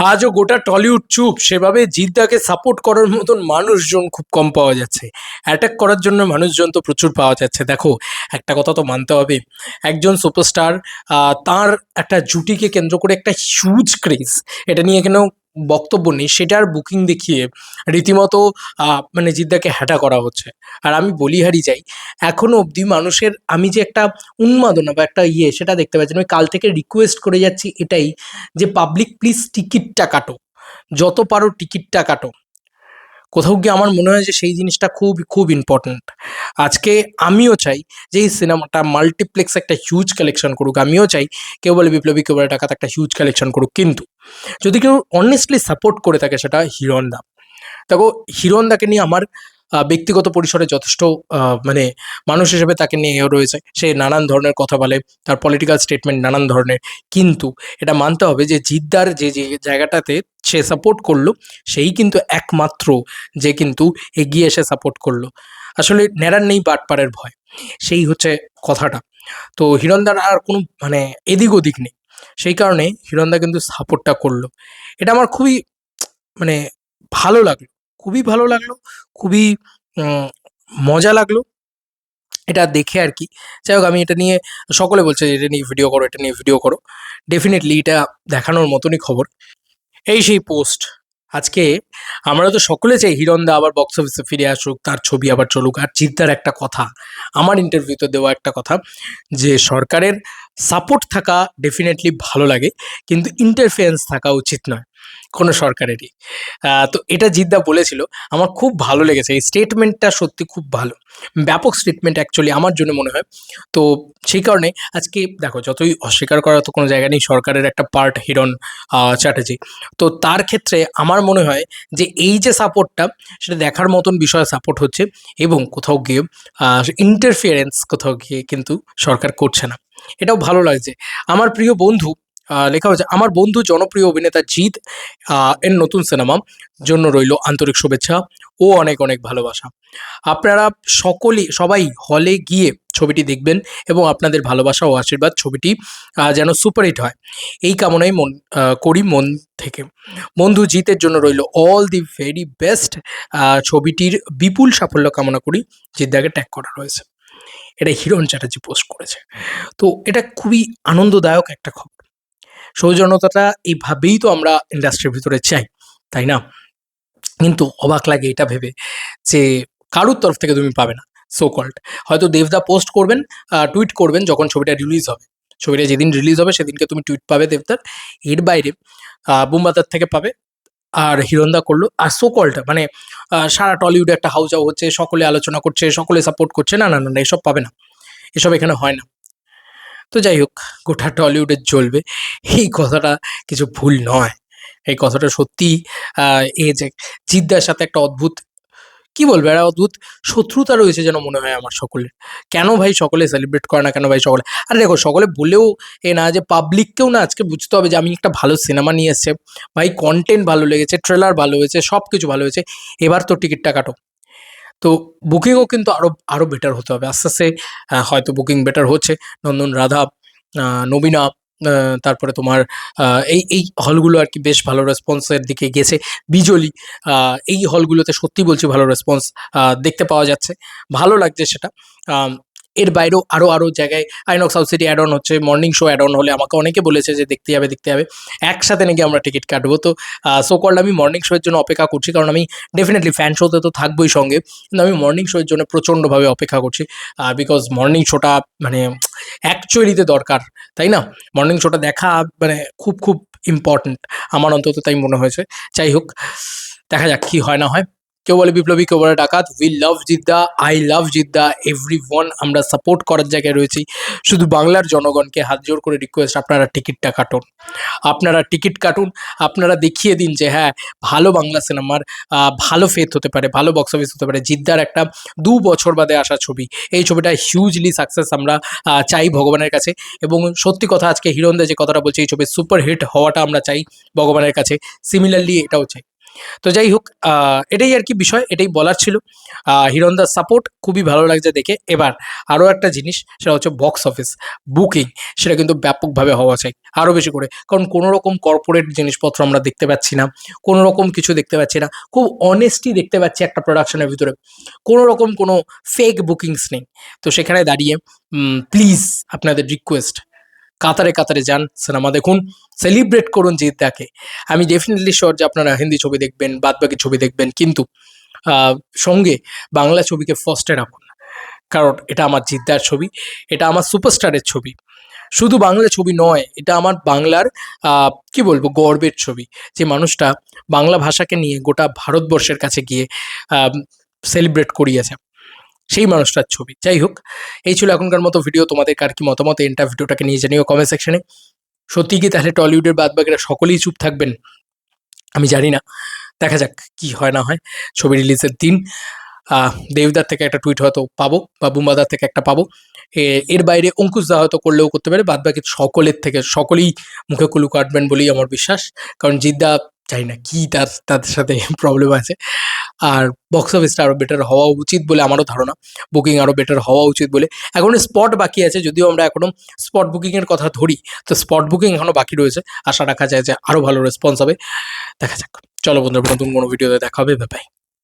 আজও গোটা টলিউড চুপ, সেভাবে জিদ্দাকে সাপোর্ট করার মতন মানুষজন খুব কম পাওয়া যাচ্ছে। অ্যাটাক করার জন্য মানুষজন তো প্রচুর পাওয়া যাচ্ছে। দেখো, একটা কথা তো মানতে হবে, একজন সুপারস্টার, তার একটা জুটিকে কেন্দ্র করে একটা হিউজ ক্রেজ, এটা নিয়ে কেন বক্তব্য নেই, সেটার বুকিং দেখিয়ে রীতিমতো মানে জিদ্দাকে হ্যাটা করা হচ্ছে। আর আমি বলিহারি যাই, এখনো অবধি মানুষের আমি যে একটা উন্মাদনা বা একটা সেটা দেখতে পাচ্ছি না। আমি কাল থেকে রিকোয়েস্ট করে যাচ্ছি এটাই, যে পাবলিক প্লিজ টিকিটটা কাটো, যত পারো টিকিটটা কাটো। কোথাও গিয়ে আমার মনে হয় যে সেই জিনিসটা খুব খুব ইম্পর্ট্যান্ট। আজকে আমিও চাই যে এই সিনেমাটা মাল্টিপ্লেক্স একটা হিউজ কালেকশন করুক, আমিও চাই কেউ বলে বিপ্লবী, কেউ বলে ডাকাত একটা হিউজ কালেকশন করুক, কিন্তু যদি কেউ অনেস্টলি সাপোর্ট করে থাকে সেটা হিরণদা। দেখো, হিরণদাকে নিয়ে আমার ব্যক্তিগত পরিসরে যথেষ্ট মানে মানুষ হিসেবে তাকে নিয়ে রয়েছে। সে নানান ধরনের কথা বলে, তার পলিটিক্যাল স্টেটমেন্ট নানান ধরনের, কিন্তু এটা মানতে হবে যে জিদ্দার যে যে জায়গাটাতে সে সাপোর্ট করলো, সেই কিন্তু একমাত্র যে কিন্তু এগিয়ে এসে সাপোর্ট করলো। আসলে ন্যাড়ার নেই বাটপাড়ের ভয়, সেই হচ্ছে কথাটা। তো হিরণদার আর কোনো মানে এদিক ওদিক নেই, সেই কারণে হিরণদা কিন্তু সাপোর্টটা করলো। এটা আমার খুবই মানে ভালো লাগলো, খুবই ভালো লাগলো, খুবই উম মজা লাগলো এটা দেখে আরকি। যাই হোক, আমি এটা নিয়ে, সকলে বলছে যে এটা নিয়ে ভিডিও করো, এটা নিয়ে ভিডিও করো। ডেফিনিটলি এটা দেখানোর মতনই খবর। এই সেই পোস্ট। আজকে আমরা তো সকলে চাই হিরণদা আবার বক্স অফিসে ফিরে আসুক, তার ছবি আবার চলুক। আর জিদ্দার একটা কথা, আমার ইন্টারভিউতে দেওয়া একটা কথা, যে সরকারের সাপোর্ট থাকা ডেফিনেটলি ভালো লাগে, কিন্তু ইন্টারফারেন্স থাকা উচিত নয় কোনো সরকারেরই। তো এটা জিদ্দা বলেছিল, আমার খুব ভালো লেগেছে। এই স্টেটমেন্টটা সত্যি খুব ভালো, ব্যাপক স্টেটমেন্ট অ্যাকচুয়ালি আমার জন্য মনে হয়। তো সেই কারণে আজকে দেখো, যতই অস্বীকার করার তো কোনো জায়গা নেই, সরকারের একটা পার্ট হিরণ চ্যাটার্জি। তো তার ক্ষেত্রে আমার মনে হয় যে এই যে সাপোর্টটা, সেটা দেখার মতন বিষয় সাপোর্ট হচ্ছে, এবং কোথাও গিয়ে ইন্টারফিয়ারেন্স কোথাও গিয়ে কিন্তু সরকার করছে না, এটাও ভালো লাগছে। আমার প্রিয় বন্ধু, লেখা হয়েছে, আমার বন্ধু জনপ্রিয় অভিনেতা জিৎ এর নতুন সিনেমা জন্য রইল আন্তরিক শুভেচ্ছা ও অনেক অনেক ভালোবাসা। আপনারা সবাই হলে গিয়ে ছবিটি দেখবেন, এবং আপনাদের ভালোবাসা ও আশীর্বাদ ছবিটি যেন সুপারহিট হয়, এই কামনাই করি মন থেকে। বন্ধু জিতের জন্য রইল অল দি ভেরি বেস্ট। ছবিটির বিপুল সাফল্য কামনা করি। জিদ্দাকে ট্যাগ করা রয়েছে। এটা হিরণ চ্যাটার্জি পোস্ট করেছে। তো এটা খুবই আনন্দদায়ক একটা খবর। সৌজন্যতাটা এইভাবেই তো আমরা ইন্ডাস্ট্রির ভিতরে চাই, তাই না? কিন্তু অবাক লাগে এটা ভেবে যে কারুর তরফ থেকে তুমি পাবে না, সো কল্ড। হয়তো দেবদা পোস্ট করবেন, টুইট করবেন যখন ছবিটা রিলিজ হবে। ছবিটা যেদিন রিলিজ হবে সেদিনকে তুমি টুইট পাবে দেবদার। এর বাইরে বুমবাতার থেকে পাবে। আর হিরণদা করলো, আর সো কল্ড মানে সারা টলিউডে একটা হাউজাউ হচ্ছে, সকলে আলোচনা করছে, সকলে সাপোর্ট করছে, না না না না, এসব পাবে না, এসব এখানে হয় না। তো যাই হোক, গোটা টলিউডে জ্বলবে, এই কথাটা কিছু ভুল নয়। এই কথাটা সত্যিই এ যে জিদ্দার সাথে একটা অদ্ভুত, কি বলবো, একটা অদ্ভুত শত্রুতা রয়েছে যেন মনে হয় আমার সকলের। কেন ভাই সকলে সেলিব্রেট করে না, কেন ভাই সকলে, আরে দেখো, সকলে বলেও না, যে পাবলিককেও না আজকে বুঝতে হবে যে আমি একটা ভালো সিনেমা নিয়ে এসছে, ভাই কন্টেন্ট ভালো লেগেছে, ট্রেলার ভালো হয়েছে, সব কিছু ভালো হয়েছে, এবার তো টিকিটটা কাটো। তো বুকিংও কিন্তু আরো আরো বেটার হতে হবে আস্তে আস্তে। হয়তো বুকিং বেটার হচ্ছে, নন্দন রাধা, নবীনা, তারপরে তোমার এই হলগুলো আর কি বেশ ভালো রেসপন্সের দিকে গেছে। বিজলি, এই হলগুলোতে সত্যি বলছি ভালো রেসপন্স দেখতে পাওয়া যাচ্ছে, ভালো লাগছে সেটা। এর বাইরেও আরও আরও জায়গায় INOX south city add on হচ্ছে, মর্নিং শো অ্যাড অন হলে আমাকে অনেকে বলেছে যে দেখতে যাবে দেখতে যাবে, একসাথে নাকি আমরা টিকিট কাটবো। তো সো কল্ড আমি মর্নিং শো এর জন্য অপেক্ষা করছি, কারণ আমি ডেফিনেটলি ফ্যান শোতে তো থাকবোই সঙ্গে, কিন্তু আমি মর্নিং শো এর জন্য প্রচণ্ডভাবে অপেক্ষা করছি। বিকজ মর্নিং শোটা মানে অ্যাকচুয়ালিতে দরকার, তাই না? মর্নিং শোটা দেখা মানে খুব খুব ইম্পর্ট্যান্ট, আমার অন্তত তাই মনে হয়েছে। যাই হোক, দেখা যাক কি হয় না হয়। কেউ বলে বিপ্লবী, কেউ বলে ডাকাত, we love Jeddah, I love Jeddah, everyone আমরা সাপোর্ট করার জায়গায় রয়েছি। শুধু বাংলার জনগণকে হাত জোড় করে রিকোয়েস্ট, আপনারা টিকিটটা কাটুন, আপনারা টিকিট কাটুন, আপনারা দেখিয়ে দিন যে হ্যাঁ, ভালো বাংলা সিনেমার ভালো ফেথ হতে পারে, ভালো বক্স অফিস হতে পারে। জিদ্দার একটা ২ বছর বাদে আসা ছবি, এই ছবিটা হিউজলি সাকসেস আমরা চাই ভগবানের কাছে। এবং সত্যি কথা, আজকে হিরণদা যে কথাটা বলছে, এই ছবির সুপার হিট হওয়াটা আমরা চাই ভগবানের কাছে, সিমিলারলি এটাও চাই। তো যাই হোক, এটাই আর কি বিষয়, এটাই বলার ছিল। হিরণদার সাপোর্ট খুবই ভালো লাগছে দেখে। এবার আরও একটা জিনিস, সেটা হচ্ছে বক্স অফিস বুকিং, সেটা কিন্তু ব্যাপকভাবে হওয়া চাই আরও বেশি করে। কারণ কোনো রকম কর্পোরেট জিনিসপত্র আমরা দেখতে পাচ্ছি না, কোনো রকম কিছু দেখতে পাচ্ছি না, খুব অনেস্টি দেখতে পাচ্ছি একটা প্রোডাকশনের ভিতরে, কোনো রকম কোনো ফেক বুকিংস নেই। তো সেখানে দাঁড়িয়ে প্লিজ আপনাদের রিকোয়েস্ট, কাতারে কাতারে যান, সিনেমা দেখুন, সেলিব্রেট করুন জিদ্দাকে। আমি ডেফিনেটলি শিওর যে আপনারা হিন্দি ছবি দেখবেন, বাদবাকি ছবি দেখবেন, কিন্তু সঙ্গে বাংলা ছবিকে ফার্স্টে রাখুন। কারণ এটা আমার জিদ্দার ছবি, এটা আমার সুপারস্টারের ছবি। শুধু বাংলা ছবি নয়, এটা আমার বাংলার কি বলবো, গর্বের ছবি। যে মানুষটা বাংলা ভাষাকে নিয়ে গোটা ভারতবর্ষের কাছে গিয়ে সেলিব্রেট করিয়েছে, সেই মানুষটার ছবি। যাই হোক, এই ছিল এখনকার মতো ভিডিও। তোমাদের কার কি মতামত এন্টার ভিডিওটাকে নিয়ে জানিও কমেন্ট সেকশনে। সত্যি কি তাহলে টলিউডের বাদবাকিরা সকলেই চুপ থাকবেন? আমি জানি না, দেখা যাক কি হয় না হয় ছবি রিলিজের দিন। দেবদার থেকে একটা টুইট হয়তো পাবো, বা বুম্বাদার থেকে একটা পাবো। এর বাইরে অঙ্কুশদা হয়তো করলেও করতে পারে, বাদবাকি সকলের থেকে সকলেই মুখে কুলু কাটবেন বলেই আমার বিশ্বাস। কারণ জিদ্দা জানি না কি তাদের সাথে প্রবলেম আছে। আর বক্স অফিসটা আরও বেটার হওয়া উচিত বলে আমারও ধারণা, বুকিং আরও বেটার হওয়া উচিত বলে। এখনও স্পট বাকি আছে, যদিও আমরা এখনও স্পট বুকিংয়ের কথা ধরি, তো স্পট বুকিং এখনও বাকি রয়েছে। আশা রাখা যায় যে আরও ভালো রেসপন্স হবে। দেখা যাক। চলো বন্ধুরা, নতুন কোনো ভিডিওতে দেখা হবে। Bye bye.